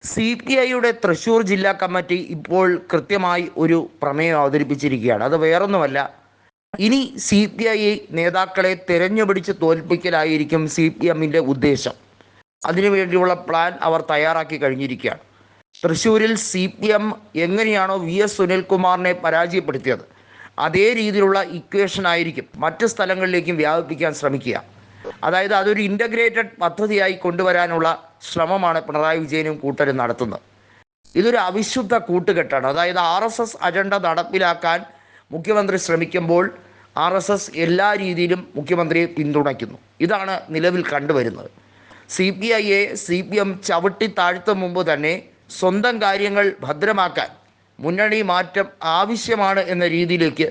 CPIയുടെ തൃശ്ശൂർ ജില്ലാ കമ്മിറ്റി ഇപ്പോൾ കൃത്യമായി ഒരു പ്രമേയം അവതരിപ്പിച്ചിരിക്കുകയാണ്. അത് വേറൊന്നുമല്ല, ഇനി CPI നേതാക്കളെ തിരഞ്ഞുപിടിച്ച് തോൽപ്പിക്കലായിരിക്കും CPMൻ്റെ ഉദ്ദേശം. അതിനുവേണ്ടിയുള്ള പ്ലാൻ അവർ തയ്യാറാക്കി കഴിഞ്ഞിരിക്കുകയാണ്. തൃശ്ശൂരിൽ CPM എങ്ങനെയാണോ VS സുനിൽകുമാറിനെ പരാജയപ്പെടുത്തിയത്, അതേ രീതിയിലുള്ള ഇക്വേഷൻ ആയിരിക്കും മറ്റ് സ്ഥലങ്ങളിലേക്കും വ്യാപിപ്പിക്കാൻ ശ്രമിക്കുക. അതായത് അതൊരു ഇൻ്റഗ്രേറ്റഡ് പദ്ധതിയായി കൊണ്ടുവരാനുള്ള ശ്രമമാണ് പിണറായി വിജയനും കൂട്ടരും നടത്തുന്നത്. ഇതൊരു അവിശുദ്ധ കൂട്ടുകെട്ടാണ്. അതായത് RSS അജണ്ട നടപ്പിലാക്കാൻ മുഖ്യമന്ത്രി ശ്രമിക്കുമ്പോൾ RSS എല്ലാ രീതിയിലും മുഖ്യമന്ത്രിയെ പിന്തുണയ്ക്കുന്നു. ഇതാണ് നിലവിൽ കണ്ടുവരുന്നത്. CPIയെ CPM ചവിട്ടി താഴ്ത്തും മുമ്പ് തന്നെ സ്വന്തം കാര്യങ്ങൾ ഭദ്രമാക്കാൻ മുന്നണി മാറ്റം ആവശ്യമാണ് എന്ന രീതിയിലേക്ക്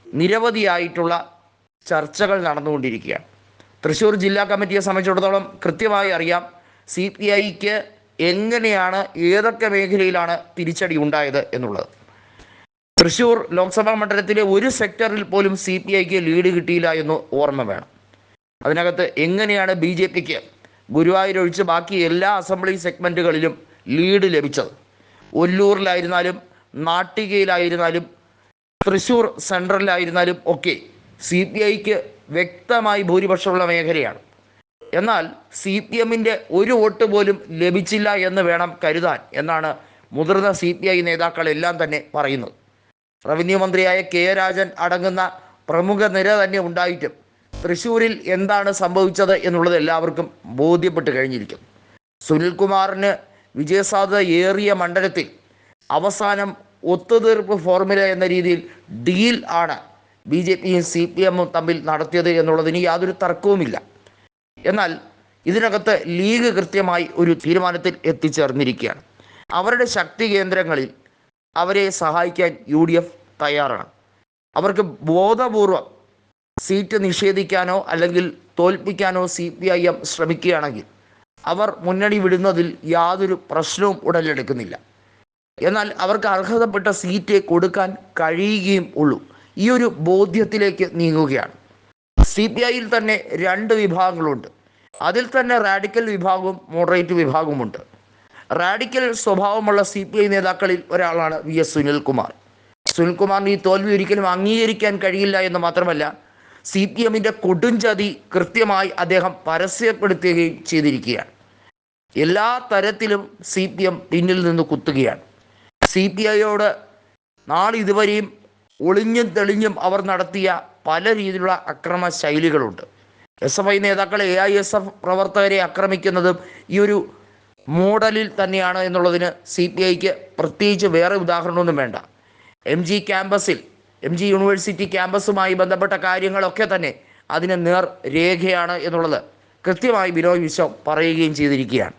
നിരവധിയായിട്ടുള്ള ചർച്ചകൾ നടന്നുകൊണ്ടിരിക്കുകയാണ്. തൃശ്ശൂർ ജില്ലാ കമ്മിറ്റിയെ സംബന്ധിച്ചിടത്തോളം കൃത്യമായി അറിയാം CPIക്ക് എങ്ങനെയാണ്, ഏതൊക്കെ മേഖലയിലാണ് തിരിച്ചടി ഉണ്ടായത് എന്നുള്ളത്. തൃശ്ശൂർ ലോക്സഭാ മണ്ഡലത്തിലെ ഒരു സെക്ടറിൽ പോലും CPIക്ക് ലീഡ് കിട്ടിയില്ല എന്ന് ഓർമ്മ വേണം. അതിനകത്ത് എങ്ങനെയാണ് BJPക്ക് ഗുരുവായൂരൊഴിച്ച് ബാക്കി എല്ലാ അസംബ്ലി സെഗ്മെൻറ്റുകളിലും ലീഡ് ലഭിച്ചത്? ഒല്ലൂരിലായിരുന്നാലും നാട്ടികയിലായിരുന്നാലും തൃശ്ശൂർ സെൻട്രലിലായിരുന്നാലും ഒക്കെ CPIക്ക് വ്യക്തമായി ഭൂരിപക്ഷമുള്ള മേഖലയാണ്. എന്നാൽ CPMൻ്റെ ഒരു വോട്ട് പോലും ലഭിച്ചില്ല എന്ന് വേണം കരുതാൻ എന്നാണ് മുതിർന്ന CPI നേതാക്കളെല്ലാം തന്നെ പറയുന്നത്. റവന്യൂ മന്ത്രിയായ K രാജൻ അടങ്ങുന്ന പ്രമുഖ നിര തന്നെ ഉണ്ടായിട്ടും തൃശ്ശൂരിൽ എന്താണ് സംഭവിച്ചത് എന്നുള്ളത് എല്ലാവർക്കും ബോധ്യപ്പെട്ട് കഴിഞ്ഞിരിക്കുന്നു. സുനിൽകുമാറിന് വിജയസാധ്യത ഏറിയ മണ്ഡലത്തിൽ അവസാനം ഒത്തുതീർപ്പ് ഫോർമുല എന്ന രീതിയിൽ ഡീൽ ആണ് BJPയും CPMും തമ്മിൽ നടത്തിയത് എന്നുള്ളതിന് യാതൊരു തർക്കവുമില്ല. എന്നാൽ ഇതിനകത്ത് ലീഗ് കൃത്യമായി ഒരു തീരുമാനത്തിൽ എത്തിച്ചേർന്നിരിക്കുകയാണ്. അവരുടെ ശക്തി കേന്ദ്രങ്ങളിൽ അവരെ സഹായിക്കാൻ UDF തയ്യാറാണ്. അവർക്ക് ബോധപൂർവം സീറ്റ് നിഷേധിക്കാനോ അല്ലെങ്കിൽ തോൽപ്പിക്കാനോ CPIM ശ്രമിക്കുകയാണെങ്കിൽ അവർ മുന്നണി വിടുന്നതിൽ യാതൊരു പ്രശ്നവും ഉടലെടുക്കുന്നില്ല. എന്നാൽ അവർക്ക് അർഹതപ്പെട്ട സീറ്റ് കൊടുക്കാൻ കഴിയുകയും ഉള്ളൂ. ഈ ഒരു ബോധ്യത്തിലേക്ക് നീങ്ങുകയാണ്. CPIയിൽ തന്നെ രണ്ട് വിഭാഗങ്ങളുണ്ട്. അതിൽ തന്നെ റാഡിക്കൽ വിഭാഗവും മോഡറേറ്റ് വിഭാഗവുമുണ്ട്. റാഡിക്കൽ സ്വഭാവമുള്ള CPI നേതാക്കളിൽ ഒരാളാണ് VS സുനിൽകുമാർ. സുനിൽകുമാറിന് ഈ തോൽവി ഒരിക്കലും അംഗീകരിക്കാൻ കഴിയില്ല എന്ന് മാത്രമല്ല, CPMൻ്റെ കൊടുംചതി കൃത്യമായി അദ്ദേഹം പരസ്യപ്പെടുത്തുകയും ചെയ്തിരിക്കുകയാണ്. എല്ലാ തരത്തിലും CPM പിന്നിൽ നിന്ന് കുത്തുകയാണ്. CPIയോട് നാളിതുവരെയും ഒളിഞ്ഞും തെളിഞ്ഞും അവർ നടത്തിയ പല രീതിയിലുള്ള അക്രമ ശൈലികളുണ്ട്. SFI നേതാക്കളെ AISF പ്രവർത്തകരെ ആക്രമിക്കുന്നതും ഈ ഒരു മോഡലിൽ തന്നെയാണ് എന്നുള്ളതിന് CPIക്ക് പ്രത്യേകിച്ച് വേറെ ഉദാഹരണമൊന്നും വേണ്ട. MG യൂണിവേഴ്സിറ്റി ക്യാമ്പസുമായി ബന്ധപ്പെട്ട കാര്യങ്ങളൊക്കെ തന്നെ അതിന് നേർ രേഖയാണ് എന്നുള്ളത് കൃത്യമായി ബിനോയ് വിശ്വം പറയുകയും ചെയ്തിരിക്കുകയാണ്.